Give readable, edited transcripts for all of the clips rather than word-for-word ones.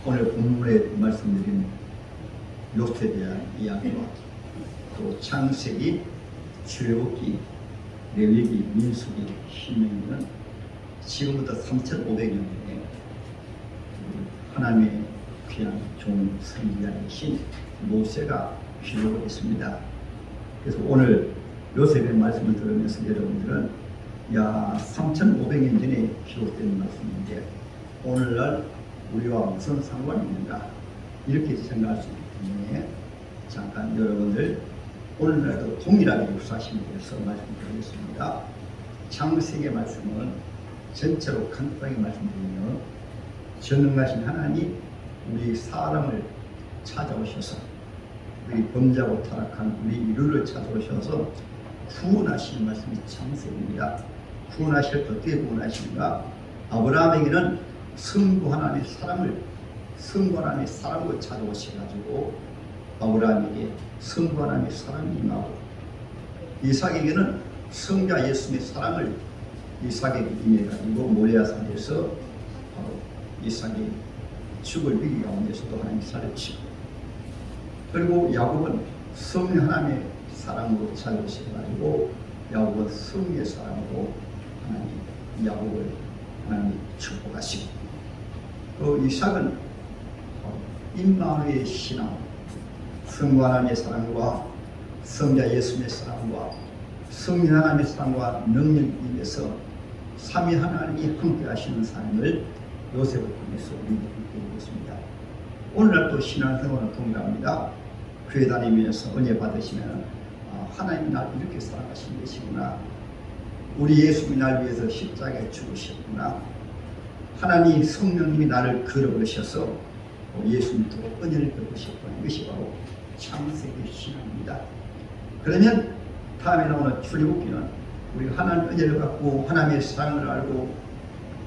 오늘 본문에 말씀드린 롯에 대한 이야기와 또 창세기, 출애굽기, 레위기, 민수기, 신명기는 지금부터 3,500년 전에 하나님의 귀한 종 선지자이신 모세가 기록을 했습니다. 그래서 오늘 요셉의 말씀을 들으면서 여러분들은 3,500년 전에 기록된 말씀인데 오늘날 우리와 무슨 상관이 있는가 이렇게 생각할 수 있기 때문에 잠깐 여러분들 오늘날도 동일하게 역사심에 대해서 말씀드리겠습니다. 창세기 말씀은 전체로 간단하게 말씀드리면 전능하신 하나님 우리 사람을 찾아오셔서 우리 범죄하고 타락한 우리 인류를 찾아오셔서 구원하시는 말씀이 창세기입니다. 구원하실 때 어떻게 구원하시는가? 아브라함에게는 성부 하나님의 사람을 찾아오셔가지고 아브라함에게 성부 하나님의 사랑이 임하고 이삭에게는 성자 예수님의 사랑을 이삭에게 임해가지고 모리아산에서 이삭이 죽을 위기 가운데서도 하나님 살려주시고 그리고 야곱은 성령 하나님의 사랑으로 찾아오셔가지고 야곱은 성령의 사랑으로 하나님 야곱을 하나님 축복하시고 또 이삭은 임마누엘의 신앙 성부 하나님의 사랑과 성자 예수님의 사랑과 성령 하나님의 사랑과 능력 위에서 삼위 하나님이 함께 하시는 삶을 요셉을 통해서 우리에게 함께 있습니다. 오늘날 또 신앙생활은 동일합니다. 교회 다니면서 은혜 받으시면 하나님이 나를 이렇게 사랑하신 것이구나. 우리 예수님이 날 위해서 십자가에 죽으셨구나. 하나님 성령님이 나를 걸어오셔서 예수님도 은혜를 베푸셨구나. 이것이 바로 창세기 신앙입니다. 그러면 다음에 나오는 출애굽기는 우리가 하나님의 은혜를 받고 하나님의 사랑을 알고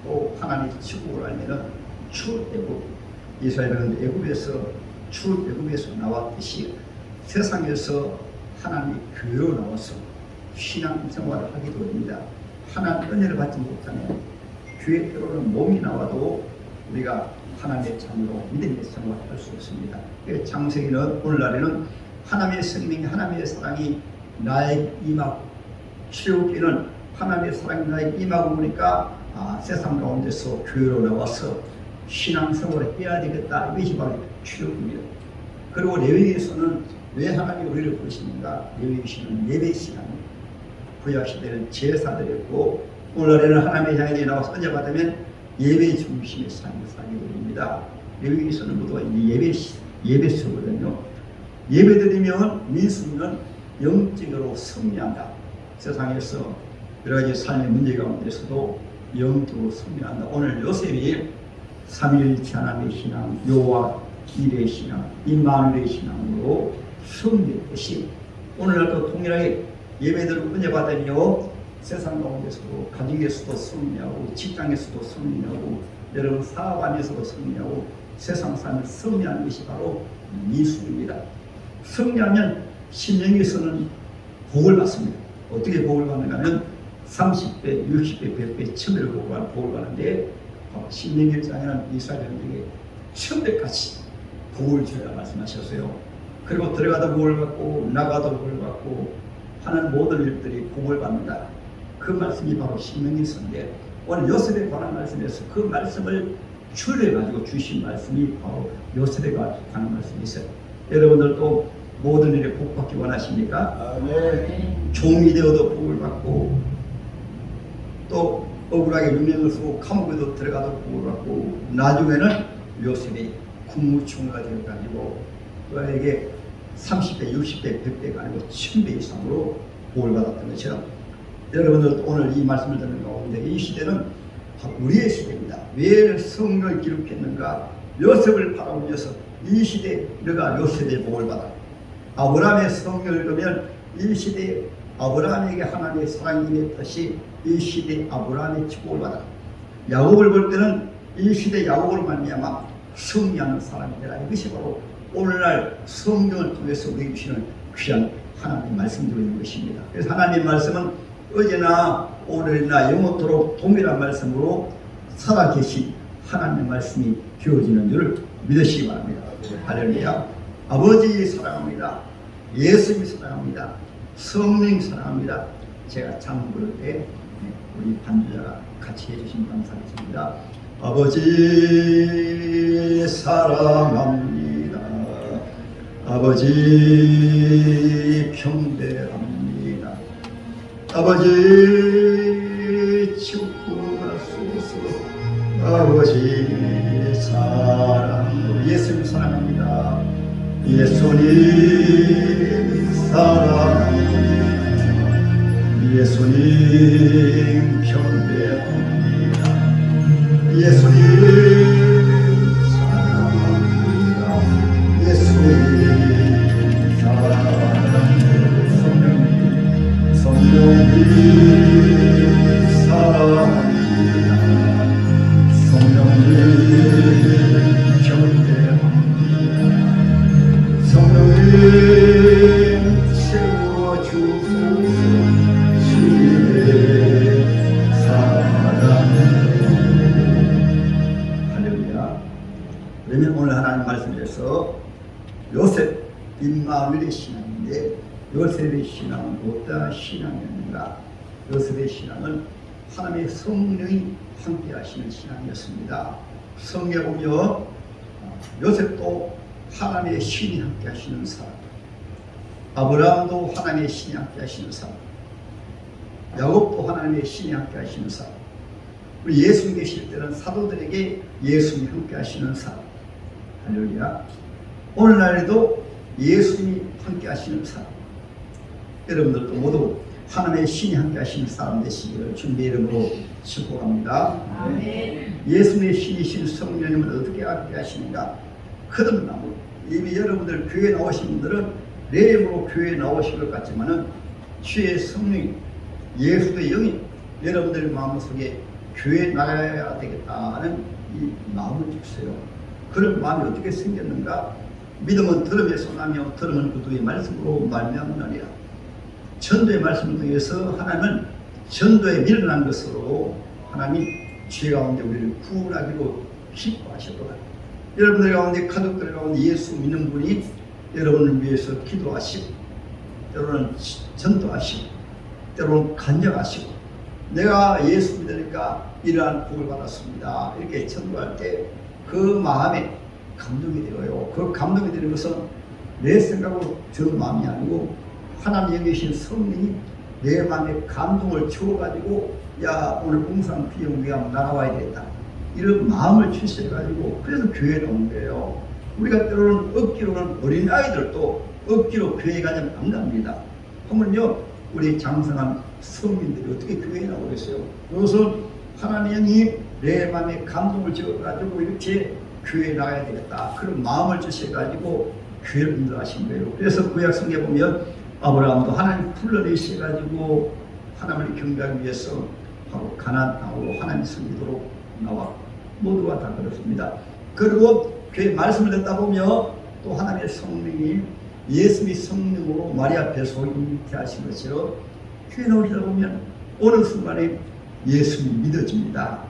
또 하나님의 축복을 알면은 출애굽 이스라엘은 출애굽에서 나왔듯이 세상에서 하나님의 교회로 나와서 신앙생활을 하게 됩니다. 하나님의 은혜를 받지 못하면 교회 때로는 몸이 나와도 우리가 하나님의 참으로 믿음의 생활을 할 수 없습니다. 창세기는 오늘날에는 하나님의 생명이 하나님의 사랑이 나에게 임하고 출애굽기는 하나님의 사랑이 나에게 임하고 보니까 세상 가운데서 교회로 나와서 신앙생활을 해야 되겠다. 이것이 바로 출애굽입니다. 그리고 레위기에서는 왜 하나님이 우리를 부르시는가? 레위기는 예배 시간입니다. 구약시대는 제사드렸고 오늘날에는 하나님의 향연에 나와서 언제 받으면 예배 중심의 삶을 살게 됩니다. 레위기서는 모두 예배서거든요. 예배드리면 민수는 영적으로 승리한다. 세상에서 여러 가지 삶의 문제 가운데서도 영적으로 승리한다. 오늘 요셉이 삼위일체 하나님의 신앙, 여호와 일의 신앙, 임마누엘의 신앙으로 승리했듯이 오늘날도 동일하게 예배들을 은혜 받으며 세상 가운데서도 가정에서도 승리하고 직장에서도 승리하고 여러분 사업 안에서도 승리하고 세상 삶을 승리하는 것이 바로 미수입니다. 승리하면 신명기에서는 복을 받습니다. 어떻게 복을 받는가 하면 30배, 60배, 100배, 1000배를 복을 받는데 신명기 1장에는 이스라엘에게 1000배까지 복을 줘야 말씀하셨어요. 그리고 들어가도 복을 받고 나가도 복을 받고 하는 모든 일들이 복을 받는다. 그 말씀이 바로 신명기서인데 오늘 요셉에 관한 말씀에서 그 말씀을 추려가지고 주신 말씀이 바로 요셉에 관한 말씀이 있어요. 여러분들도 모든 일에 복 받기 원하십니까? 네. 종이 되어도 복을 받고 또 억울하게 누명을 쓰고 감옥에도 들어가도 복을 받고 나중에는 요셉이 국무총리가 되어가지고 그에게 30배, 60배, 100배가 아니고 1000배 이상으로 복을 받았던 것처럼 여러분들 오늘 이 말씀을 듣는 가운데 이 시대는 우리의 시대입니다. 왜 성경을 기록했는가? 요셉을 바라보면서 이 시대에 너가 요셉의 복을 받아. 아브라함의 성경을 읽으면 이 시대에 아브라함에게 하나님의 사랑이 임했듯이 이 시대에 아브라함의 축복을 받아. 야곱을 볼 때는 이 시대 야곱을 말미암아 승리하는 사람이 되라. 이것이 바로 오늘날 성경을 통해서 우리에게 주시는 귀한 하나님의 말씀드리고 있는 것입니다. 그래서 하나님의 말씀은 어제나 오늘이나 영원토록 동일한 말씀으로 살아계신 하나님의 말씀이 주어지는 줄 믿으시기 바랍니다. 할렐루야. 아버지 사랑합니다. 예수님 사랑합니다. 성령 사랑합니다. 제가 참 부를 때 우리 반주자가 같이 해주신 감사드립니다. 아버지 사랑합니다. 아버지 경배합니다. 아버지 축복하소서. 아버지 사랑. 예수님 사랑합니다. 예수님 사랑합니다. 예수님 경배합니다. 예수님 사랑합니다. 예수님 사랑합니다. 성령님 사랑합니다. 성령님 경배합니다. 성령님 채워주소서. 주님의 그러면 오늘 하나님 말씀에서 요셉 임마누엘의 신앙인데, 요셉의 신앙은 어떠한 신앙이었는가? 요셉의 신앙은 하나님의 성령이 함께 하시는 신앙이었습니다. 성경에 보면 요셉도 하나님의 신이 함께 하시는 사람, 아브라함도 하나님의 신이 함께 하시는 사람, 야곱도 하나님의 신이 함께 하시는 사람, 우리 예수님 계실 때는 사도들에게 예수님이 함께 하시는 사람. 할렐루야. 오늘날에도 예수님이 함께 하시는 사람. 여러분들도 모두 하나님의 신이 함께 하시는 사람 되시기를 주님의 이름으로 축복합니다. 아멘. 예수님의 신이신 성령님은 어떻게 함께 하시는가? 거듭나무. 이미 여러분들 교회 나오신 분들은 내 힘으로 교회에 나오실 것 같지만은 주의 성령이, 예수의 영이 여러분들 마음속에 교회에 나가야 되겠다는 이 마음을 주세요. 그런 마음이 어떻게 생겼는가? 믿음은 들음에서 나며 들음은 그두의 말씀으로 말미암느니라. 전도의 말씀을 통해서 하나님은 전도에 밀어난 것으로 하나님이 죄 가운데 우리를 구원하기로 기뻐하셨도다. 여러분들 가운데, 가족들 가운데 예수 믿는 분이 여러분을 위해서 기도하시고, 때로는 전도하시고, 때로는 간증하시고, 내가 예수 믿으니까 이러한 복을 받았습니다, 이렇게 전도할 때 그 마음에 감동이 되어요. 그 감동이 되는 것은 내 생각으로 저 마음이 아니고 하나님 여기신 성령이 내 마음에 감동을 주어가지고, 야 오늘 봉사한 비용 위하면 나가와야 되겠다, 이런 마음을 주셔가지고 그래서 교회에 나온 거예요. 우리가 때로는 억지로는 어린아이들도 억지로 교회 가자면 안 갑니다. 하면요, 우리 장성한 성민들이 어떻게 교회에 나오겠어요? 그것은 하나님이 내 마음에 감동을 주어가지고 이렇게 교회에 나가야 되겠다, 그런 마음을 주셔가지고 교회를 인도하신 거예요. 그래서 구약 성경에 보면 아브라함도 하나님 불러내셔가지고 하나님을 경배하기 위해서 바로 가나안 땅으로 하나님 섬기도록 나와, 모두가 다 그렇습니다. 그리고 교회 말씀을 듣다 보면 또 하나님의 성령이 예수의 성령으로 마리아 뱃속에 잉태하신 것처럼 교회 나오시다 보면 어느 순간에 예수님이 믿어집니다.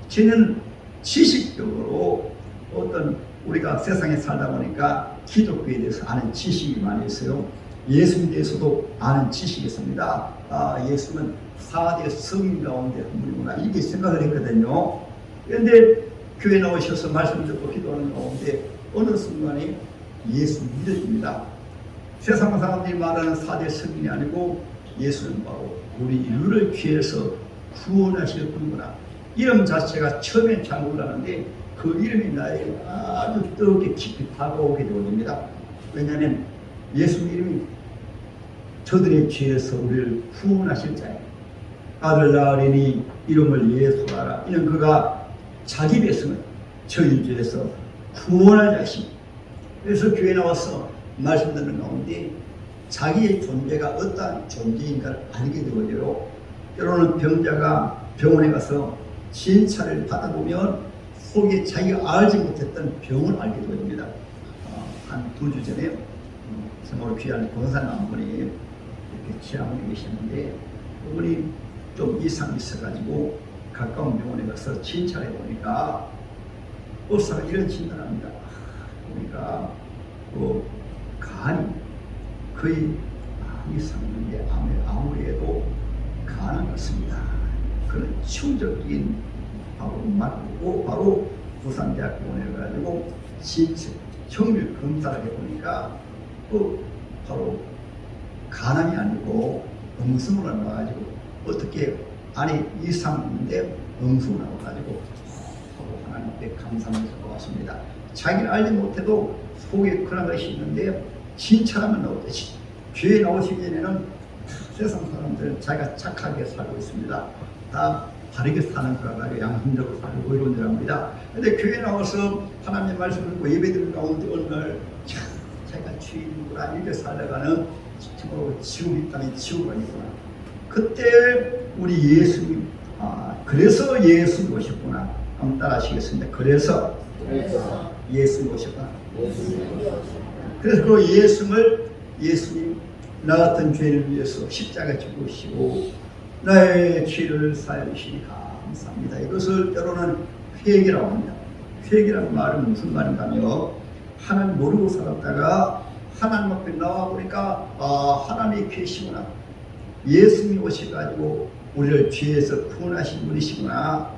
저는 지식적으로 어떤 우리가 세상에 살다 보니까 기독교에 대해서 아는 지식이 많이 있어요. 예수님에 대해서도 아는 지식이 있습니다. 아, 예수는 4대 성인 가운데 한 분이구나, 이렇게 생각을 했거든요. 그런데 교회 나오셔서 말씀 듣고 기도하는 가운데 어느 순간에 예수 믿어집니다. 세상 사람들이 말하는 4대 성인이 아니고 예수는 바로 우리 인류를 귀해서 구원하실 분이구나, 이름 자체가 처음엔 잘 몰랐는데 그 이름이 나에게 아주 뜨겁게 깊이 다가오게 되어집니다. 왜냐하면 예수님 이름이 저들의 죄에서 우리를 구원하실 자예요. 아들 낳으리니 이름을 예수하라. 이는 그가 자기 백성을 저희 죄에서 구원할 자십니다. 그래서 교회 나와서 말씀 듣는 가운데 자기의 존재가 어떠한 존재인가를 알게 되어져요. 때로는 병자가 병원에 가서 진찰을 받아보면 속에 자기가 알지 못했던 병을 알게 되어집니다. 한 2주 전에 정말 귀한 권사님 한 분이 이렇게 치아원에 계셨는데, 그분이 좀 이상이 있어가지고 가까운 병원에 가서 진찰해 보니까 의사가 이런 진단합니다. 그러니까 간이 거의 이상인데 아무리 해도 간은 없습니다. 그런 충격적인 바로 부산대학병원에 가지고 신체 정밀 검사를 해보니까 바로 간암이 아니고 음성으로 나와가지고 어떻게 안에 이상이 있는데 음성으로 나와가지고 하나님께 감사하면서 왔습니다. 자기는 알지 못해도 속에 그런 것이 있는데 진찰하면 나오듯이 교회에 나오시기 전에는 세상 사람들은 자기가 착하게 살고 있습니다. 다 바르게 사는 거라고 양심적으로 살고 이런 줄 압니다. 근데 교회에 나와서 하나님 말씀을 듣고 예배드리는 가운데 어느 날 자기가 주인구나 이렇게 살아가는 지옥이 있다면 지옥가 있구나. 그때 우리 예수님 그래서 예수님 오셨구나. 한번 따라 하시겠습니다. 그래서 예수님 오셨구나. 그래서 그 예수님 나 같은 죄인을 위해서 십자가에 죽으시고 나의 죄를 사하시니 감사합니다. 이것을 때로는 회개라고 합니다. 회개라는 말은 무슨 말인가며 하나님 모르고 살았다가 하나님 앞에 나와보니까 하나님이 계시구나. 예수님이 오셔가지고 우리를 죄에서 구원하신 분이시구나.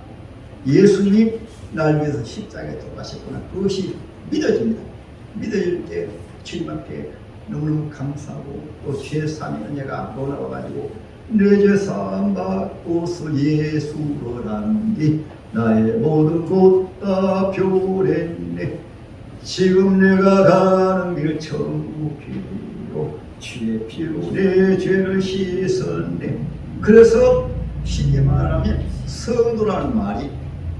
예수님이 날 위해서 십자가에 돌아가셨구나. 그것이 믿어집니다. 믿어질 때 주님 앞에 너무너무 감사하고 또 죄사함의 은혜가 놀라워가지고 내 죄사함 받고서 예수를 안디 나의 모든 것 다 변했네. 지금 내가 가는 길 천국이요 주의 피로 내 죄를 씻었네. 그래서 쉽게 말하면 성도라는 말이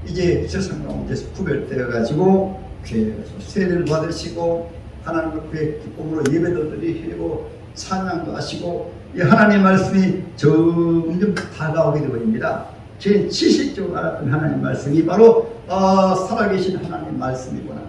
이제 세상 가운데서 구별되어 가지고 교회에서 세례를 받으시고 하나님 앞에 기쁨으로 예배도 드리시고 찬양도 하시고 이 하나님의 말씀이 점점 다가오게 되어집니다. 제 지식적으로 알았던 하나님의 말씀이 바로 살아계신 하나님의 말씀이구나.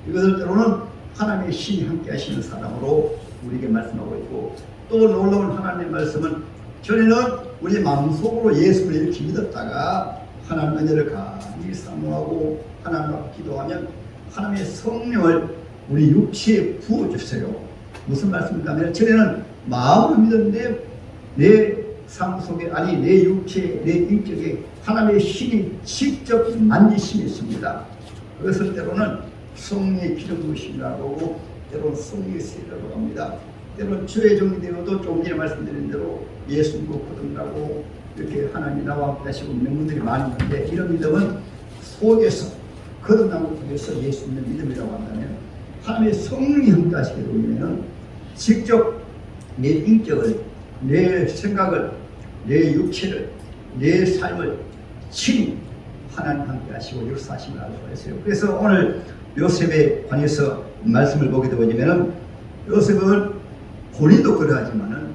이것을 때로는 하나님의 신이 함께 하시는 사람으로 우리에게 말씀하고 있고 또 놀라운 하나님의 말씀은 전에는 우리 마음속으로 예수를 이렇게 믿었다가 하나님의 은혜를 간절히 사모하고 하나님 앞에 기도하면 하나님의 성령을 우리 육체에 부어주세요. 무슨 말씀인가 하면 전에는 마음으로 믿었는데 내 삶 속에 내 육체에 내 인격에 하나님의 신이 직접 만지심이 있습니다. 그것을 때로는 성령의 기름 부으심이라고 하고 때로는 성령의 세례라고 합니다. 때로는 주의 종이 되어도 조금 전에 말씀드린 대로 예수 믿고 거듭나고 이렇게 하나님이 나와 함께 하시고 있는 분들이 많이 있는데 이런 믿음은 속에서 거듭남을 통해서 예수 믿는 믿음이라고 한다면 하나님의 성령이 함께 하시게 되면 직접 내 인격을 내 생각을 내 육체를 내 삶을 친히 하나님 함께 하시고 역사하심을 알 수가 있어요. 그래서 오늘 요셉에 관해서 말씀을 보게 되면 요셉은 본인도 그러하지만은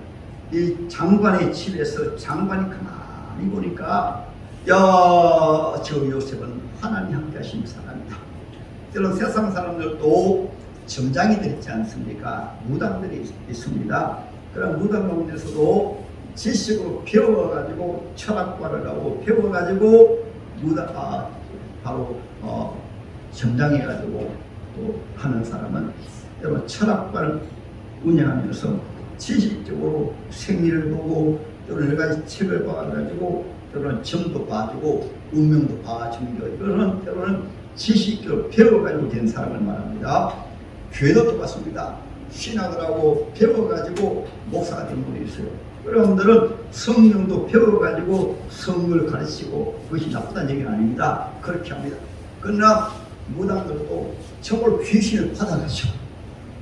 이 장관의 집에서 장관이 가만히 보니까 저 요셉은 하나님 함께 하시는 사람이다. 때론 세상 사람들도 점장이들 있지 않습니까? 무당들이 있습니다. 그런 무당 가운데서도 지식으로 배워가지고 철학과를 가고 배워가지고 바로 점장해가지고 또 하는 사람은 여러분 철학과를 운영하면서 지식적으로 생리를 보고 또는 여러 가지 책을 봐가지고 또는 점도 봐주고 운명도 봐주는 거 이거는 때로는 지식적으로 배워가지고 된 사람을 말합니다. 교회도 똑같습니다. 신학을 하고 배워가지고 목사가 된 분이 있어요. 여러분들은 성령도 배워가지고 성령을 가르치고 그것이 나쁘다는 얘기는 아닙니다. 그렇게 합니다. 그러나 무당들도 정말 귀신을 받아가지고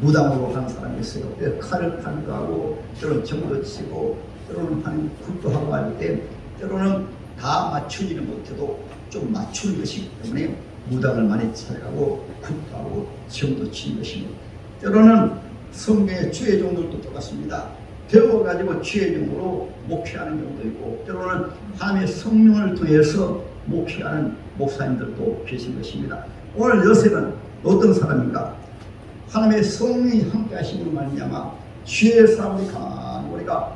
무당으로 하는 사람이 있어요. 칼을 파는 하고 때로는 점도 치고 때로는 하는 굿도 하고 할 때 때로는 다 맞추지는 못해도 좀 맞추는 것이기 때문에 무당을 많이 찾아가고 굿도 하고 점도 치는 것입니다. 때로는 성경의 주의 종들도 똑같습니다. 배워가지고 주의 종으로 목회하는 경우도 있고 때로는 하나님의 성령을 통해서 목회하는 목사님들도 계신 것입니다. 오늘 요셉은 어떤 사람인가? 하나님의 성령이 함께 하시는 말미암아 주의 사람이 가만히 우리가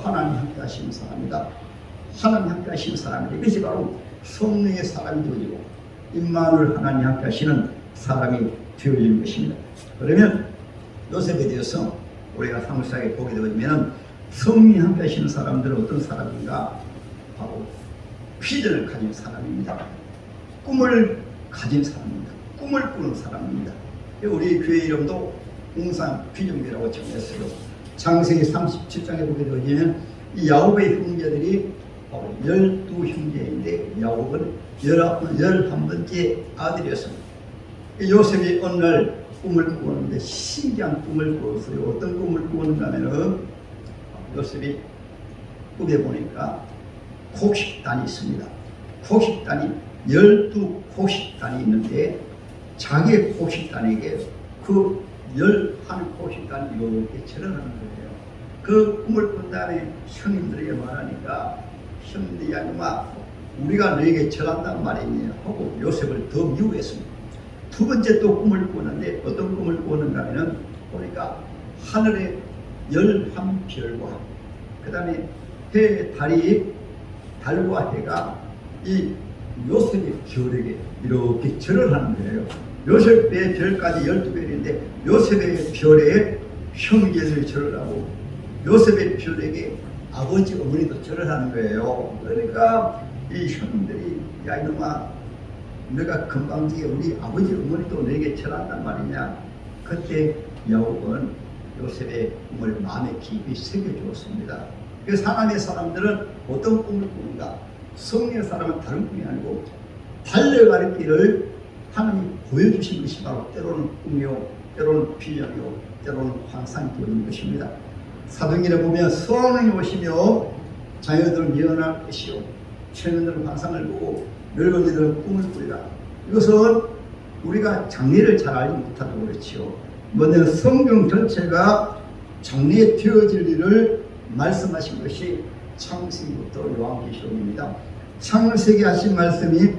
하나님 함께 하시는 사람이다. 하나님 함께 하시는 사람이다. 이것이 바로 성령의 사람이 되어지고 임마누엘 하나님 함께 하시는 사람이 되어지는 것입니다. 그러면 요셉에 대해서 우리가 상세하게 보게 되면 성령이 함께 하시는 사람들은 어떤 사람인가? 바로 비전을 가진 사람입니다. 꿈을 가진 사람입니다. 꿈을 꾸는 사람입니다. 우리 교회 이름도 웅산 비전교회라고 정했어요. 창세기 37장에 보게 되면 이 야곱의 형제들이 바로 12형제인데 야곱은 11번째 아들이었습니다. 요셉이 어느 날 꿈을 꾸었는데 신기한 꿈을 꾸었어요. 어떤 꿈을 꾸었는가 하면은 요셉이 꿈에 보니까 곡식단이 있습니다. 곡식단이 12곡식단이 있는데 자기의 곡식단에게 그 11곡식단이 이렇게 절하는 거예요. 그 꿈을 꾼 다음에 형님들에게 말하니까 형님들이 아니마 우리가 너에게 절한단 말이니 하고 요셉을 더 미워했습니다. 두 번째 또 꿈을 꾸는데 어떤 꿈을 꾸는가 하면 보니까 하늘에 11별과 그 다음에 해, 달과 해가 이 요셉의 별에게 이렇게 절을 하는 거예요. 요셉의 별까지 12별인데 요셉의 별에 형제들이 절을 하고 요셉의 별에게 아버지 어머니도 절을 하는 거예요. 그러니까 이 형들이 야 이놈아 너가 금방지게 우리 아버지 어머니도 너에게 절한단 말이냐. 그때 야곱은 요셉의 꿈을 마음에 깊이 새겨주었습니다. 그래서 하나님의 사람들은 어떤 꿈을 꾸는가? 성령의 사람은 다른 꿈이 아니고 달려갈 길을 하나님이 보여주신 것이 바로 때로는 꿈이요, 때로는 비전이요, 때로는 환상이 되는 것입니다. 사도행전에 보면 성령이 오시며 자녀들은 예언할 것이요, 청년들은 환상을 보고 늙은이들은 꿈을 꾸리라. 이것은 우리가 장래를 잘 알지 못하고 그렇지요. 먼저 성경 전체가 장래에 되어질 일을 말씀하신 것이 창세기부터 요한계시록입니다. 창세기 하신 말씀이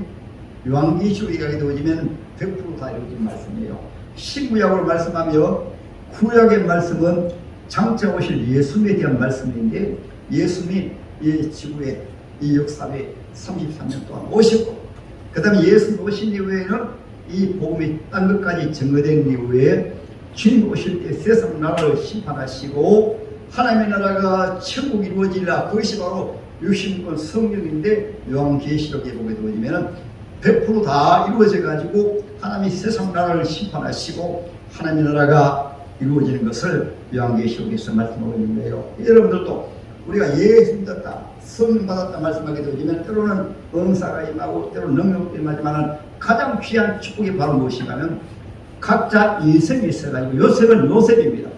요한계시록에 가게 되어지면 100% 다 이루어진 말씀이에요. 신구약으로 말씀하며 구약의 말씀은 장차 오실 예수님에 대한 말씀인데 예수님이 이 지구에 이 역사에 33년 동안 오셨고 그 다음에 예수님 오신 이후에는 이 복음이 딴 것까지 증거된 이후에 주님 오실 때 세상 나라를 심판하시고 하나님의 나라가 천국이 이루어지리라. 그것이 바로 육신권 성령인데 요한계시록에 보게 되면 100% 다 이루어져 가지고 하나님이 세상 나라를 심판하시고 하나님의 나라가 이루어지는 것을 요한계시록에서 말씀하고 있는 거예요. 여러분들도 우리가 예수 믿었다, 성령 받았다 말씀하게 되면 때로는 은사가 임하고 때로는 능력도 임하지만 가장 귀한 축복이 바로 무엇인가 하면 각자 인생이 있어가지고 요셉은 요셉입니다.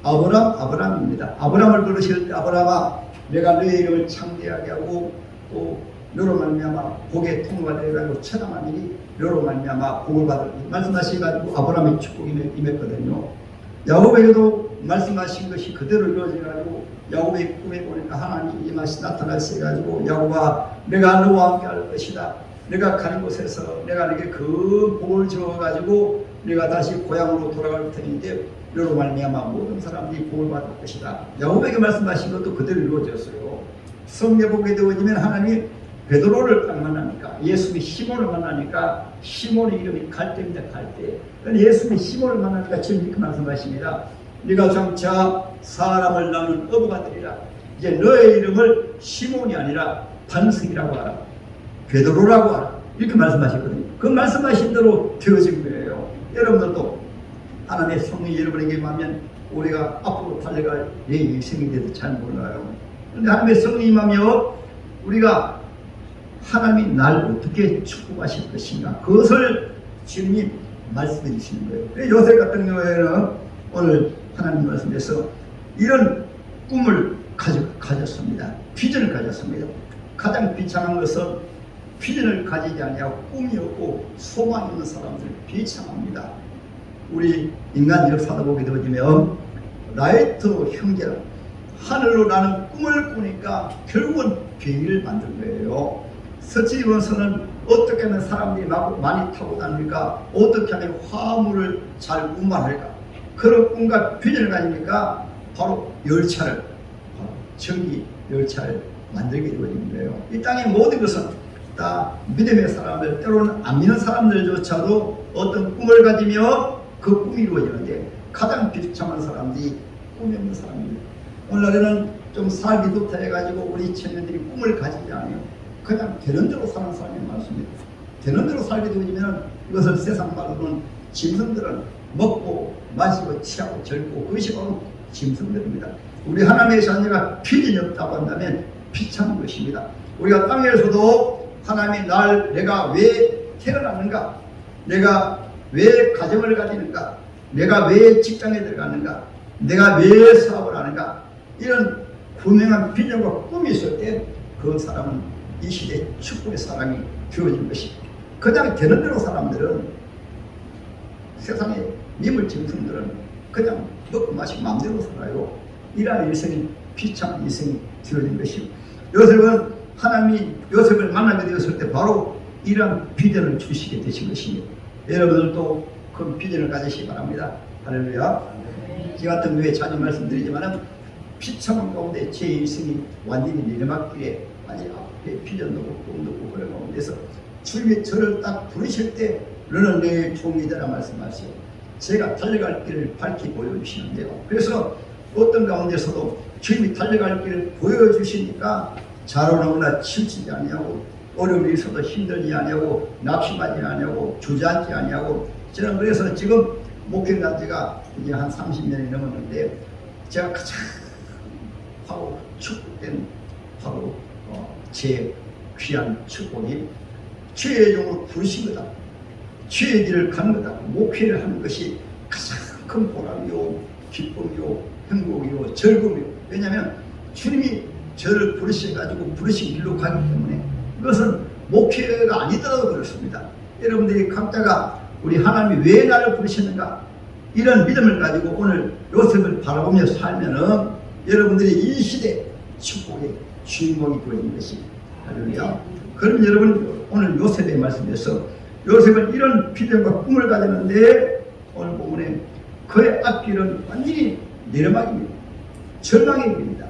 아브람입니다. 아브람을 부르실 때 아브람아 내가 너의 이름을 창대하게 하고 또 너로 말미암아 복의 통로가 되어가지고 천하만민이 너로 말미암아 복을 받을 말씀하셔가지고 아브람의 축복이 임했거든요. 야곱에게도 말씀하신 것이 그대로 이루어져가지고 야곱의 꿈에 보니까 하나님이 임하시 나타나셔가지고 야곱아 내가 너와 함께 할 것이다. 내가 가는 곳에서 내가 네게 그 복을 주어가지고 내가 다시 고향으로 돌아갈 터인데 너로 말미암아 모든 사람들이 복을 받을 것이다. 야곱에게 말씀하신 것도 그대로 이루어졌어요. 성경 보게 되어지면 하나님이 베드로를 딱 만나니까 예수님이 시몬을 만나니까 시몬의 이름이 갈대입니다. 갈대. 예수님이 시몬을 만나니까 지금 이렇게 말씀하십니다. 네가 장차 사람을 낳는 어부가 되리라. 이제 너의 이름을 시몬이 아니라 반석이라고 하라. 베드로라고 하라. 이렇게 말씀하셨거든요. 그 말씀하신 대로 되어진 거예요. 여러분들도 하나님의 성령이 여러분에게 임하면 우리가 앞으로 달려갈 내 인생에 대해서 잘 몰라요. 그런데 하나님의 성령이 임하며 우리가 하나님이 날 어떻게 축복하실 것인가 그것을 주님이 말씀해 주시는 거예요. 그래서 요셉 같은 경우에는 오늘 하나님 말씀에서 이런 꿈을 가졌습니다. 비전을 가졌습니다. 가장 비참한 것은 비전을 가지지 아니하고 꿈이 없고 소망 있는 사람들 비참합니다. 우리 인간 역사도 보게 되어지면 라이트 형제는 하늘로 나는 꿈을 꾸니까 결국은 비행기를 만든 거예요. 서치원서는 어떻게 하면 사람들이 많이 타고 다니니까 어떻게 하면 화물을 잘 운반할까 그런 꿈과 비전을 가지니까 바로 열차를 전기 열차를 만들게 되어진 거예요. 이 땅의 모든 것은 있다. 믿음의 사람들, 때로는 안 믿는 사람들조차도 어떤 꿈을 가지며 그 꿈이 이루어지는데 가장 비참한 사람들이 꿈이 없는 사람입니다. 오늘날에는 좀 살기 좋다 해가지고 우리 청년들이 꿈을 가지지 않아요. 그냥 되는 대로 사는 사람이 많습니다. 되는 대로 살게 되면 이것을 세상 말로는 짐승들은 먹고 마시고 취하고 젊고 그것이 바로 짐승들입니다. 우리 하나님의 자녀가 비전이 없다고 한다면 비참한 것입니다. 우리가 땅에서도 하나님이 내가 왜 태어났는가, 내가 왜 가정을 가지는가, 내가 왜 직장에 들어가는가, 내가 왜 사업을 하는가, 이런 분명한 비전과 꿈이 있을 때 그 사람은 이 시대의 축복의 사람이 되어진 것입니다. 그냥 되는 대로 사람들은, 세상의 미물 짐승들은 그냥 먹고 마시고 마음대로 살아요. 이러한 일생이 비참한 일생이 되어진 것입니다. 요셉은 하나님이 요셉을 만나게 되었을 때 바로 이러한 비전을 주시게 되신 것입니다. 여러분들도 그 비전을 가지시기 바랍니다. 할렐루야. 이 같은 경우에 자주 말씀드리지만 비참한 가운데 제 일생이 완전히 내리막길에 아직 앞에 비전도 없고 꿈도 없고 그런 가운데서 주님이 저를 딱 부르실 때 너는 내 종이다라 말씀하시오. 제가 달려갈 길을 밝히 보여주시는데요. 그래서 어떤 가운데서도 주님이 달려갈 길을 보여주시니까 자로나거나 치우치지 아니하고 어려움이 있어도 힘들지 아니하고 낙심하지 아니하고 주저앉지 아니하고 저는 그래서 지금 목회한 지가 이제 한 30년이 넘었는데 제가 가장 바로 축복된 바로 제 귀한 축복이 주의 종으로 부르신 거다. 주의 길을 가는 거다. 목회를 하는 것이 가장 큰 보람이요, 기쁨이요, 행복이요, 즐거움이요. 왜냐하면 주님이 저를 부르셔가지고 부르신 길로 가기 때문에 그것은 목회가 아니더라도 그렇습니다. 여러분들이 각자가 우리 하나님이 왜 나를 부르시는가 이런 믿음을 가지고 오늘 요셉을 바라보며 살면은 여러분들이 이 시대 축복의 주인공이 되어진 것입니다. 할렐루야. 그럼 여러분 오늘 요셉의 말씀에서 요셉은 이런 비전과 꿈을 가졌는데 오늘 본문에 그의 앞길은 완전히 내리막입니다. 절망의 길입니다.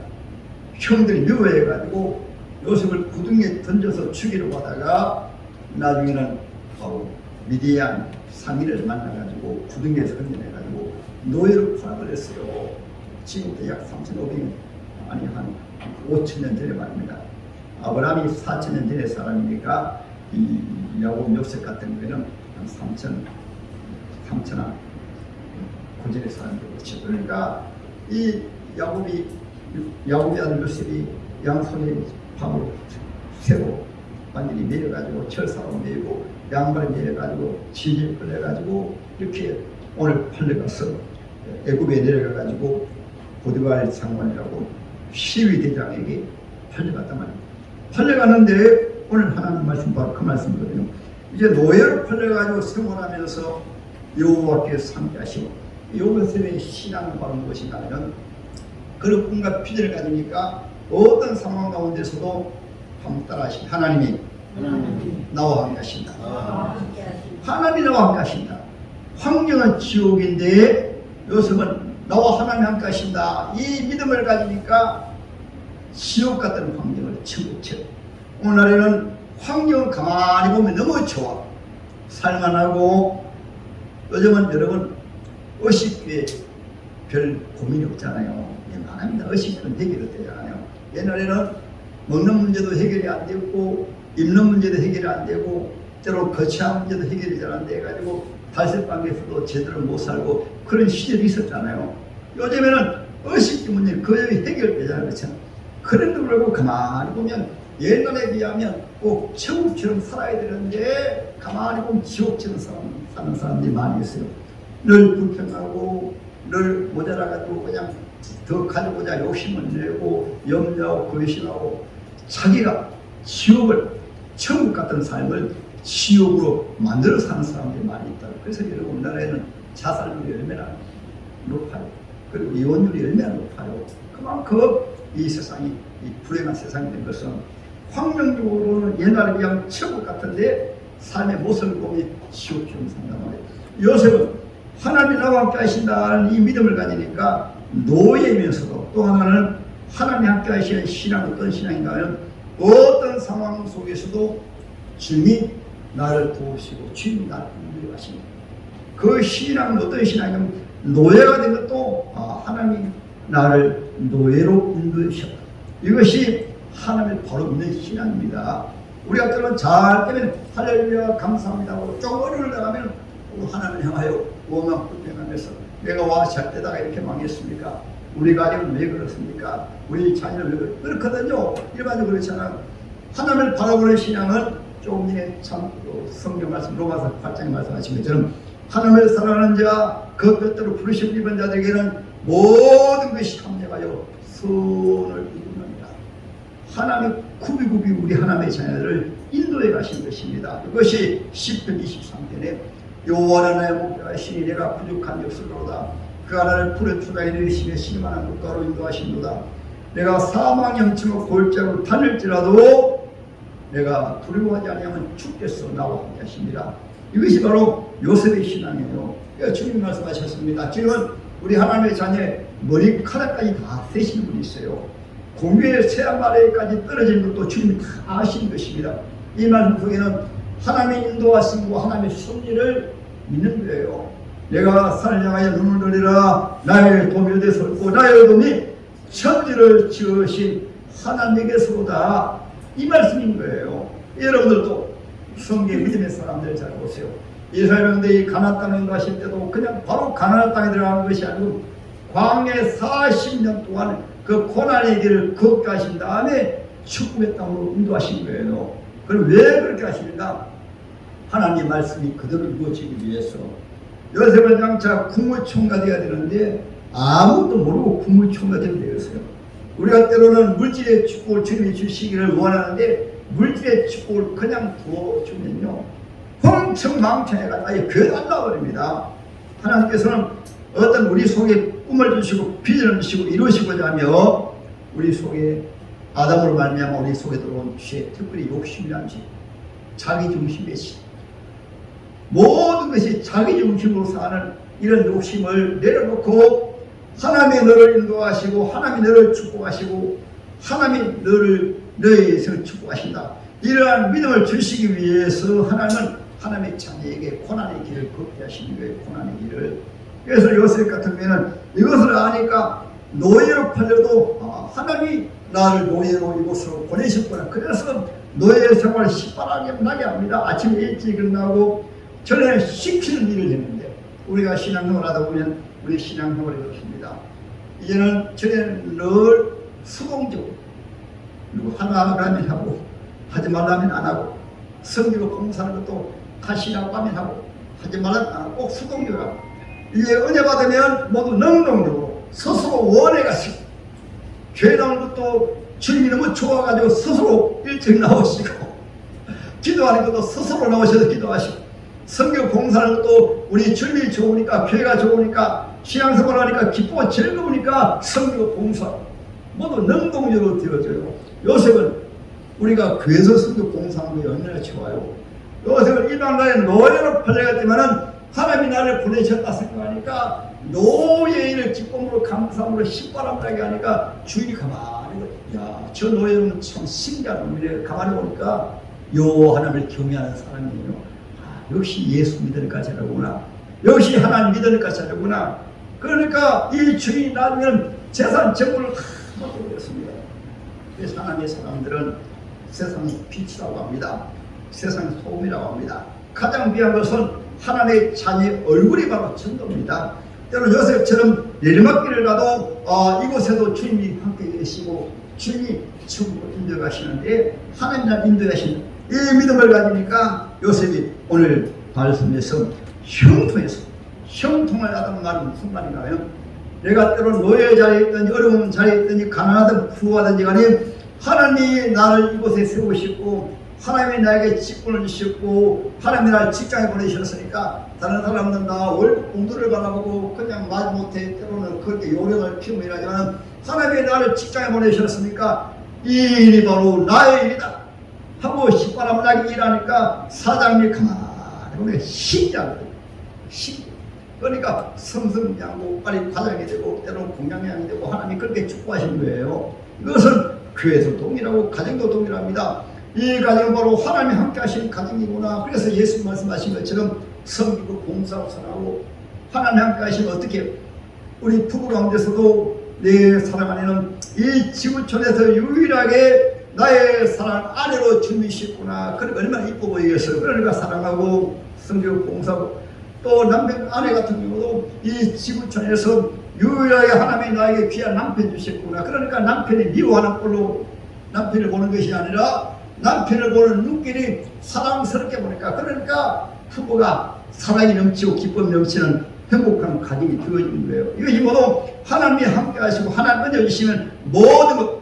형들이 미워해가지고 요셉을 구덩이에 던져서 죽이려고 하다가 나중에는 바로 미디안 상인을 만나가지고 구덩이에서 건져내가지고 노예로 팔아버렸어요. 지금부터 약 3,500년 아니 한 5,000년 전에 말입니다. 아브라함이 4,000년 전의 사람이니까 이 야곱 요셉 같은 경우에는 한 3,000년 고전의 사람이죠. 그러니까 이 야곱의 아들 요셉이 양손에 밥을 세고 완전히 내려가지고 철사로 내고 양발을 내려가지고 질질 끌려가지고 이렇게 오늘 팔려가서 애굽에 내려가가지고 보디발 장관이라고 시위대장에게 팔려갔단 말입니다. 팔려갔는데 오늘 하나님 말씀 바로 그 말씀이거든요. 이제 노예로 팔려가지고 생활하면서 여호와께서 함께하시고 요셉의 신앙은 바로 무엇인가 하면 그런 꿈과 비전을 가지니까 어떤 상황 가운데서도 따라하신 하나님이 나와 함께 하신다. 하나님이 나와 함께 하신다. 환경은 지옥인데 요셉은 나와 하나님 함께 하신다. 이 믿음을 가지니까 지옥 같은 환경을 천국처럼 오늘날에는 환경을 가만히 보면 너무 좋아. 살만하고 요즘은 여러분 의식에 별 고민이 없잖아요. 많합니다. 의식은 해결이 되잖아요. 옛날에는 먹는 문제도 해결이 안 되고 입는 문제도 해결이 안 되고 때로 거치한 문제도 해결이 잘 안 돼가지고 달새방에서도 제대로 못 살고 그런 시절이 있었잖아요. 요즘에는 의식 문제 거의 해결되잖아요. 그렇죠? 그런데 불구하고 가만히 보면 옛날에 비하면 꼭 천국처럼 살아야 되는데 가만히 보면 지옥처럼 사는 사람들이 많이 있어요. 늘 불평하고 늘 모자라가지고 그냥 더 가져보자 욕심을 내고 염려하고 근심하고 자기가 지옥을 천국 같은 삶을 지옥으로 만들어 사는 사람들이 많이 있다. 그래서 여러분 우리나라에는 자살률이 얼마나 높아요. 그리고 이혼율이 얼마나 높아요. 그만큼 이 세상이 이 불행한 세상이 된 것은 환경적으로는 옛날에 비하면 천국 같은데 삶의 모습을 보면 지옥처럼 산단 말이에요. 요셉은 하나님이 나와 함께 하신다는 이 믿음을 가지니까 노예이면서도 또 하나는 하나님이 함께 하시는 신앙은 어떤 신앙인가 하면 어떤 상황 속에서도 주님이 나를 도우시고 주님이 나를 인도해 가십니다. 그 신앙은 어떤 신앙이냐면 노예가 된 것도 하나님이 나를 노예로 인도해 주셨다. 이것이 하나님을 바로 믿는 신앙입니다. 우리가 때로는 잘 때면 할렐루야 감사합니다 하고 조금 어려움을 당하면 하나님을 향하여 원망 불평하면서 내가 와 잘 때다가 이렇게 망했습니까? 우리 가정은 왜 그렇습니까? 우리 자녀는 왜 그렇거든요. 일반적으로 그렇잖아요. 하나님을 바라보는 신앙은 조금 전에 참 성경 말씀 로마서 8장에 말씀하신 것처럼 하나님을 사랑하는 자 그 뜻대로 부르심 입은 자들에게는 모든 것이 합력하여 선을 이루느니라. 하나님의 굽이굽이 우리 하나님의 자녀들을 인도해 가신 것입니다. 이것이 시편 23편에 여호와는 나의 목자시니 내가 부족한 역설로다. 그가 나를 푸른 초장에 내리시며 신만한 물가로 인도하시노다. 내가 사망의 형침을 골짜기로 다닐지라도 내가 두려워하지 아니하면 주께서 나와 함께 하십니다. 이것이 바로 요셉의 신앙이에요. 주님 말씀하셨습니다. 주님은 우리 하나님의 자녀의 머리카락까지 다 세신 분이 있어요. 공중의 새 한 마리까지 떨어진 것도 주님이 다 아시는 것입니다. 이 말씀 속에는 하나님의 인도하심과 하나님의 섭리를 믿는 거예요. 내가 산을 향하여 눈을 들이라 나의 도움이 어디서 올고 나의 도움이 천지를 지으신 하나님에게서로다. 이 말씀인 거예요. 여러분들도 성경의 믿음의 사람들 잘 보세요. 이스라엘 백성들이 가나안 땅에 가실 때도 그냥 바로 가나안 땅에 들어가는 것이 아니고 광야 40년 동안 그 고난의 길을 걷게 다음에 축복의 땅으로 인도하신 거예요. 그럼 왜 그렇게 하십니까? 하나님의 말씀이 그대로 이루어지기 위해서. 요셉은 장차 국무총가되어야 되는데 아무것도 모르고 국무총가되어 되었어요. 우리가 때로는 물질의 축복을 주님이 주시기를 원하는데 물질의 축복을 그냥 두어주면요 흥청망청해가 아예 교회 안 나와버립니다. 하나님께서는 어떤 우리 속에 꿈을 주시고 비전을 주시고 이루시고자 하며 우리 속에 아담으로 말미암아 우리 속에 들어온 죄, 특별히 욕심이라는 죄, 자기중심의 죄, 모든 것이 자기중심으로 사는 이런 욕심을 내려놓고 하나님이 너를 인도하시고 하나님이 너를 축복하시고 하나님이 너의 인생을 축복하신다. 이러한 믿음을 주시기 위해서 하나님은 하나님의 자녀에게 고난의 길을 걷게 하시는 거예요. 고난의 길을. 그래서 요셉 같은 경우에는 이것을 아니까 노예로 팔려도 하나님이 나를 노예로 이곳으로 보내셨구나. 그래서 노예 생활을 시원하게 나게 합니다. 아침에 일찍 일어나고 전에 시키는 일을 했는데 우리가 신앙생활 하다 보면 우리 신앙생활이 그렇습니다. 이제는 전에는 늘 수동적으로 그리고 하나라면 하고 하지 말라면 안 하고 성기로 봉사하는 것도 하시라고 하면 하고 하지 말라면 안 하고 꼭 수동적으로 하고 이제 은혜 받으면 모두 능동적으로 스스로 원해가지고 교회 나오는 것도 주님이 너무 좋아가지고 스스로 일찍 나오시고 기도하는 것도 스스로 나오셔서 기도하시고 성경 봉사하는 것도 우리 주님이 좋으니까 교회가 좋으니까 신앙생활 하니까 기쁘고 즐거우니까 성경 봉사 모두 능동적으로 되어져요. 요셉은 우리가 교회에서 성경 봉사하는 게 얼마나 좋아요. 요셉은 일반가에 노예로 팔려갔지만은 하나님이 나를 보내셨다 생각하니까 노예인을 기쁨으로 감사함으로 신바람나게 하니까 주인이 가만히 저 노예는 참 신기한 놈이래. 가만히 보니까 요 하나님을 경외하는 사람이에요. 역시 예수 믿으니까 저러구나. 역시 하나님 믿으니까 저러구나. 그러니까 이 주인이 나면 재산 전부를 다 먹어버렸습니다. 그래서 하나님의 사람들은 세상의 빛이라고 합니다. 세상의 소금이라고 합니다. 가장 귀한 것은 하나님의 자녀의 얼굴이 바로 전도입니다. 때로 요셉처럼 내리막길을 가도 이곳에도 주님이 함께 계시고 주님이 천국으로 인도하시는데 하나님 나를 인도하시는 이 믿음을 가지니까 요셉이 오늘 말씀에서 형통을 하다는 말은 무슨 말인가요? 내가 때로 노예 자리에 있든지 어려운 자리에 있든지 가난하든 부유하든지 간에 하나님이 나를 이곳에 세우시고 하나님이 나에게 직분을 주셨고 하나님이 나를 직장에 보내셨으니까 다른 사람들은 나 월급 공도를 바라보고 그냥 마지못해 때로는 그렇게 요령을 피우며 일하지만 하나님이 나를 직장에 보내셨으니까 이 일이 바로 나의 일이다 하고 시바람 나게 일하니까 사장님이 가만히 보면 신기하거든요. 그러니까 성성장고 빨리 과장이 되고 때로는 공장장이 되고 하나님이 그렇게 축복하신 거예요. 이것은 교회에서 동일하고 가정도 동일합니다. 이 가정은 바로 하나님이 함께 하시는 가정이구나. 그래서 예수 말씀하신 것처럼 섬기고 봉사하고 사랑하고 하나님이 함께 하시면 어떻게 우리 부부 가운데서도 내 사랑 안에는 이 지구촌에서 유일하게 나의 사랑 아내로 주님이시구나. 그러니까 얼마나 이뻐 보이겠어요. 그러니까 사랑하고 섬기고 봉사하고 또 남편 아내 같은 경우도 이 지구촌에서 유일하게 하나님이 나에게 귀한 남편 주셨구나. 그러니까 남편이 미워하는 꼴로 남편을 보는 것이 아니라 남편을 보는 눈길이 사랑스럽게 보니까 그러니까 부부가 사랑이 넘치고 기쁨이 넘치는 행복한 가정이 되어지는 거예요. 이것이 모두 하나님이 함께 하시고 하나님 은혜 주시면 모든 것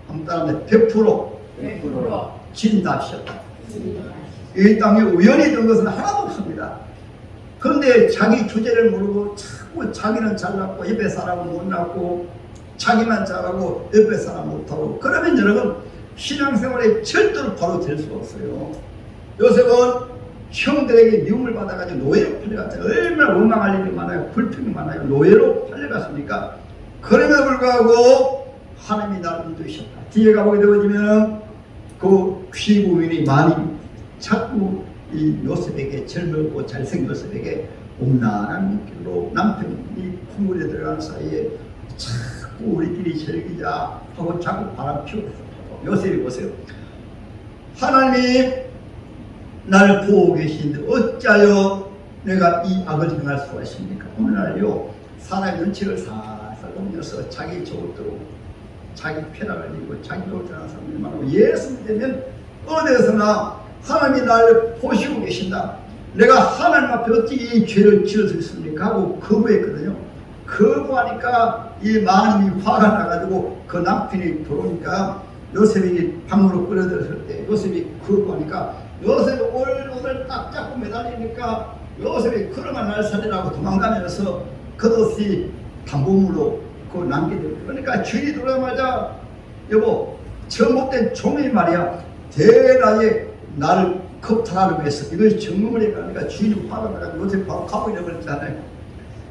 한따라하면 100% 진다 하셨다. 이 땅에 우연히 된 것은 하나도 없습니다. 그런데 자기 주제를 모르고 자꾸 자기는 잘났고 옆에 사람은 못났고 자기만 잘하고 옆에 사람 못하고 그러면 여러분 신앙생활에 절대로 바로 될 수가 없어요. 요셉은 형들에게 미움을 받아가지고 노예로 팔려갔어요. 얼마나 원망할 일이 많아요. 불평이 많아요. 노예로 팔려갔으니까 그럼에도 불구하고 하나님이 나를 인도하셨다. 뒤에 가보게 되어지면 그 귀부인이 많이 자꾸 이 요셉에게 젊고 잘생긴 요셉에게 온난한 눈길로 남편이 풍물에 들어가는 사이에 자꾸 우리끼리 즐기자 하고 자꾸 바람 피우고 요셉이 보세요. 하나님이 나를 보고 계시는데 어찌하여 내가 이 악을 행할 수가 있습니까? 오늘날요 사람의 눈치를 살살 보면서 자기 좋도록 자기 쾌락을 이루고 자기 좋을 하는 사람들이 많고 예수 믿으면 어디서나 하나님이 나를 보시고 계신다. 내가 하나님 앞에 어찌 이 죄를 지을 수 있습니까? 하고 거부했거든요. 거부하니까 이 마음이 화가 나가지고 그 남편이 들어오니까 요셉이 방으로 끌어들였을 때 요셉이 거부하니까 요셉이 오늘 딱 잡고 매달리니까 요셉이 그러면 날 살리라고 도망가면서 그것이 담보물로 그 남게 되고 그러니까 주인이 들어오자마자 여보 저 못된 종이 말이야 대낮에 나를 겁탈하려고 했어. 이걸 증명을 해가니까 주인이 화가 나가지고 요셉 바로 감옥에 넣어버렸잖아요.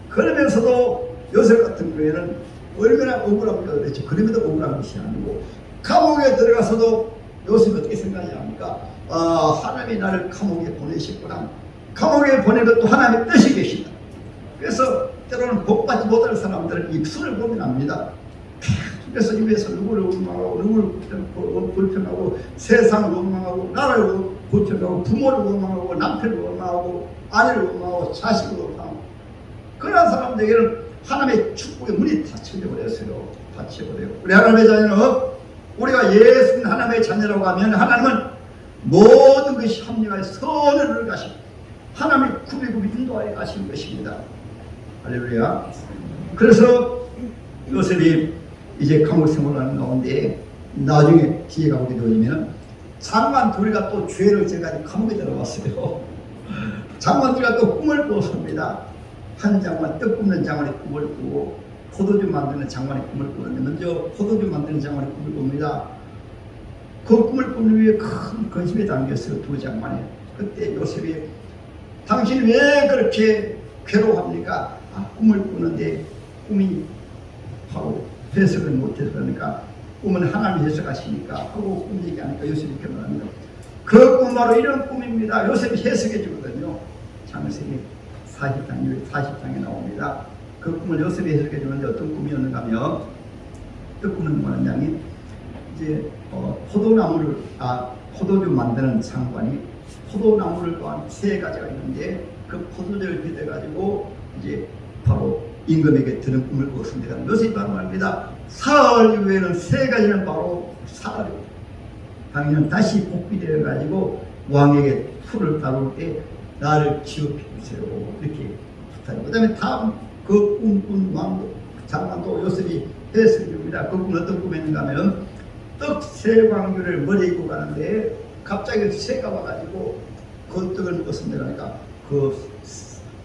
그러면서도 요셉 같은 경우에는 얼마나 억울합니까? 그렇죠. 그럼에도 억울한 것이 아니고 감옥에 들어가서도 요셉이 어떻게 생각하냐니까 하나님이 나를 감옥에 보내셨구나. 감옥에 보낸 것도 하나님의 뜻이 계시다. 그래서 때로는 복받지 못할 사람들은 입술을 고민합니다. 그래서 입에서 누구를 원망하고 누구를 불평하고 세상을 원망하고 나라를 불평하고 부모를 원망하고 남편을 원망하고 아내를 원망하고 자식을 원망하고 그런 사람들에게는 하나님의 축복의 문이 닫혀져 버렸어요. 닫혀져 버려요. 우리 하나님의 자녀는 우리가 예수 하나님의 자녀라고 하면 하나님은 모든 것이 합리화해 선을 가시고 하나님의 굽이굽이 인도하여 가시는 것입니다. 할렐루야. 그래서 요셉이 이제 감옥 생활하는 가운데 나중에 뒤에 가보게 되면 장관 둘이가 또 죄를 져가지고 감옥에 들어갔어요. 장관 둘이가 또 꿈을 꿨습니다. 한 장관, 떡 굽는 장관이 꿈을 꾸고 포도주 만드는 장관이 꿈을 꾸는데 먼저 포도주 만드는 장관이 꿈을 꿉니다. 그 꿈을 꾸는 위에 큰 근심에 담겼어요. 두 장관이. 그때 요셉이 당신 왜 그렇게 괴로워합니까? 꿈을 꾸는데 꿈이 바로 해석을 못해서 그러니까 꿈은 하나님이 해석하시니까 하고 꿈 얘기하니까 요셉이 결론합니다. 그 꿈 바로 이런 꿈입니다. 요셉이 해석해 주거든요. 창세기 40장에 나옵니다. 그 꿈을 요셉이 해석해 주는데 어떤 꿈이었는가 하면 그 꿈은 뭐냐면 이제 포도주 만드는 장관이 포도나무를 또한 3가지가 있는데 그 포도주를 빚어 가지고 이제 바로 임금에게 드는 꿈을 꿨습니다. 요셉이 바로 말입니다. 사흘 이후에는 3가지는 바로 사흘이고 당연히 다시 복귀되어 가지고 왕에게 풀을 다룰 때 나를 지어주세요 이렇게 부탁해요. 그 다음에 다음 그 꿈꾼 왕도 장관도 요셉이 해석입니다. 그 꿈은 어떤 꿈이었는가 하면 떡 3광주를 머리에 입고 가는데 갑자기 새가 와가지고 그 떡을 먹었습니다. 그러니까 그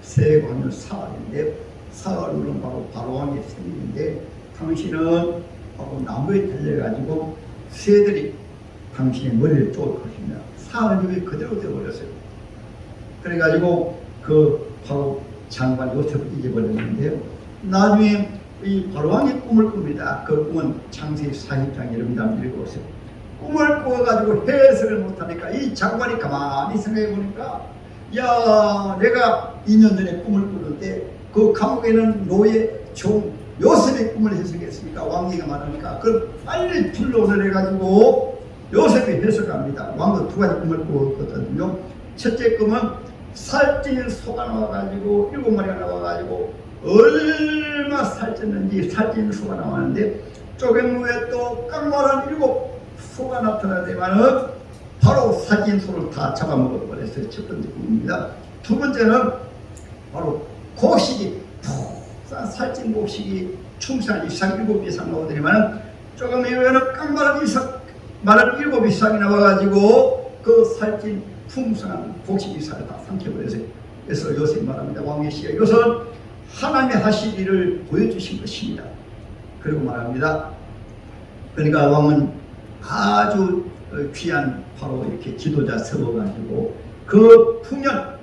3광주 사흘인데 사흘은 바로 왕의 생일인데 당신은 바로 나무에 달려가지고 새들이 당신의 머리를 쪼을 것입니다. 사흘 후에 그대로 되어버렸어요. 그래가지고 그 바로 장관 요셉을 잊어버렸는데요. 나중에 이 바로왕의 꿈을 꿉니다. 그 꿈은 창세기 40장 여러분들 한번 읽어보세요. 꿈을 꾸어가지고 해석을 못하니까 이 장관이 가만히 생각해 보니까, 야, 내가 2년 전에 꿈을 꾸는데 그 감옥에는 노예 종 요셉의 꿈을 해석했으니까 왕기가 많으니까 그걸 빨리 불러오래가지고 요셉이 해석합니다. 왕도 두 가지 꿈을 꾸었거든요. 첫째 꿈은 살찐 소가 나와가지고 7마리가 나와가지고 얼마 살쪘는지 살찐 소가 나왔는데 쪼갠 후에 또 깡마른 7 소가 나타나더니만은 바로 살찐 소를 다 잡아먹어 버렸어요. 첫 번째 꿈입니다. 두 번째는 바로 곡식이 푹 살찐 곡식이 충산 이상 7 이상 나오더니만은 조금 이후에는 깡마른 마른 7 이상이 나와가지고 그 살찐 풍성한 곡식 이상을 다 삼켜버렸어요. 그래서 요셉이 말합니다. 왕의 시가 이것은 하나님의 하실 일을 보여주신 것입니다. 그리고 말합니다. 그러니까 왕은 아주 귀한 바로 이렇게 지도자 세워가지고 그 풍년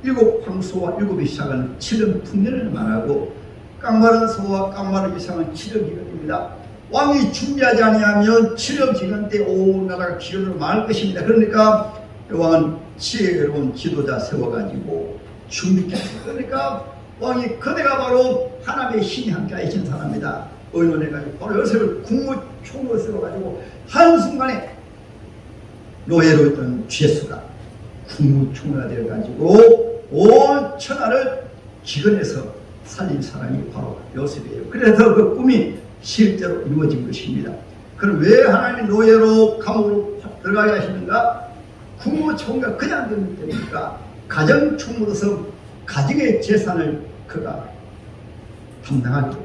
7 황소와 7 이상은 7년 풍년을 말하고 깡마른 소와 깡마른 이상은 7년 기간입니다. 왕이 준비하지 아니하면 7년 기간 때 온 나라가 기근으로 망할 것입니다. 그러니까 왕은 지혜로운 지도자 세워가지고 준비했어요. 그러니까 왕이 그대가 바로 하나님의 신이 함께 하신 사람입니다. 의논해가지고 바로 요셉을 국무총으로 세워가지고 한순간에 노예로 있던 죄수가 국무총리가 되어가지고 온 천하를 기근에서 살린 사람이 바로 요셉이에요. 그래서 그 꿈이 실제로 이루어진 것입니다. 그럼 왜 하나님이 노예로 감옥으로 들어가게 하시는가? 국무총리가 그냥 되면 되니까 가정총무로서 가정의 재산을 그가 담당하죠.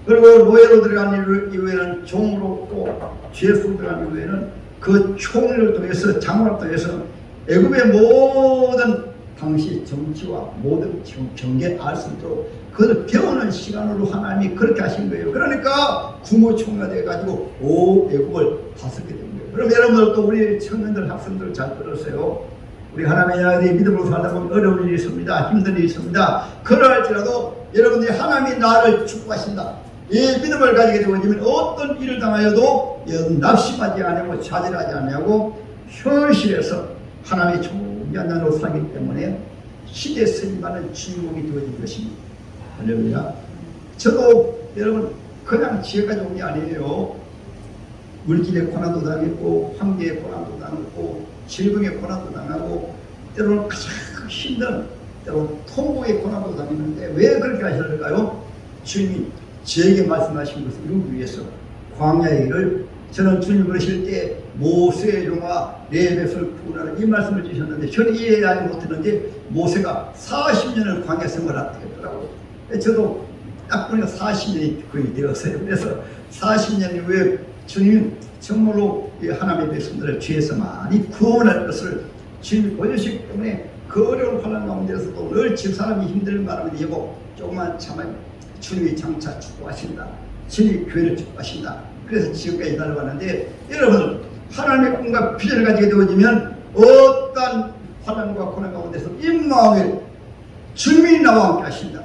그리고 노예로 들어간 이후에는 종으로 또 죄수로 들어간 이후에는 그 총리를 통해서 장관을 통해서 애굽의 모든 당시 정치와 모든 경계 알 수 있도록 그걸 배우는 시간으로 하나님이 그렇게 하신 거예요. 그러니까 국무총리가 돼가지고 온 애굽을 다스리게 된 거예요. 그럼 여러분들도 우리 청년들 학생들 잘 들으세요. 우리 하나님의 아들이 믿음으로 살다 보면 어려운 일이 있습니다. 힘든 일이 있습니다. 그럴지라도 여러분들이 하나님이 나를 축복하신다. 이 믿음을 가지게 되면 어떤 일을 당하여도 낙심하지 않고 좌절하지 않고 현실에서 하나님의 존귀한 자로 살기 때문에 시대 승리받는 주인공이 되어진 것입니다. 할렐루야. 저도 여러분 그냥 지혜까지 온 게 아니에요. 물질의 고난도 당했고 황제의 고난도 당했고 질병의 고난도 당하고 때로는 가장 힘든 때로는 통곡의 고난도 당했는데 왜 그렇게 하셨을까요? 주님이 저에게 말씀하신 것을 이루기 위해서 광야의 길을 저는 주님 그러실 때 모세의 종아 내 백성을 구원하라 이 말씀을 주셨는데 저는 이해하지 못했는데 모세가 40년을 광야 생활을 하더라고요. 저도 딱 보니까 40년이 거의 되었어요. 그래서 40년 이후에 주님 정말로 하나님의 백성들을 죄에서 많이 구원할 것을 주님이 보여주시기 때문에 그 어려운 환난 가운데서도 늘 집사람이 힘든 바람에 여보 조금만 참아요. 주님이 장차 축복하신다. 주님이 교회를 축복하신다. 그래서 지금까지 달려왔는데 여러분 하나님의 꿈과 비전을 가지게 되어지면 어떤 환난과 고난 가운데서 임마음에 주님이 나와 함께 하신다.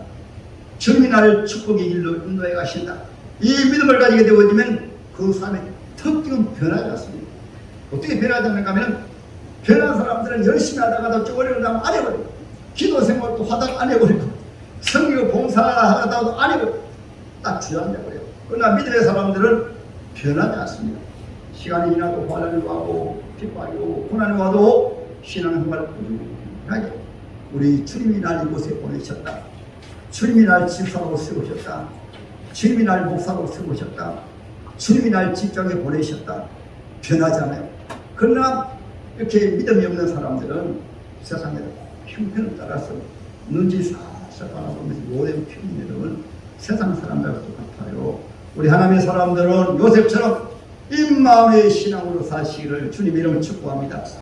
주님이 나를 축복의 길로 인도해 가신다. 이 믿음을 가지게 되어지면 그 삶의 특징은 변하지 않습니다. 어떻게 변하지 않는가 하면 변한 사람들은 열심히 하다가도 좀 어려운 사람 안 해버리고 기도 생활도 하다가 안 해버리고 성경 봉사하다가도 안 해버리고 딱 주저앉아버려요. 그러나 믿음의 사람들은 변하지 않습니다. 시간이 지나도 환난이 와도 핍박이 오고 고난이 와도 신앙생활을 꾸준하게 우리 주님이 날 이곳에 보내셨다. 주님이 날 집사로 세우셨다. 주님이 날 목사로 세우셨다. 주님이 날 직장에 보내셨다. 변하지 않아요. 그러나 이렇게 믿음이 없는 사람들은 세상에 형편을 따라서 눈치 살살 바라보면서 오랜 편견은 세상 사람들과 똑같아요. 우리 하나님의 사람들은 요셉처럼 입마음의 신앙으로 사시기를 주님 이름을 축복합니다.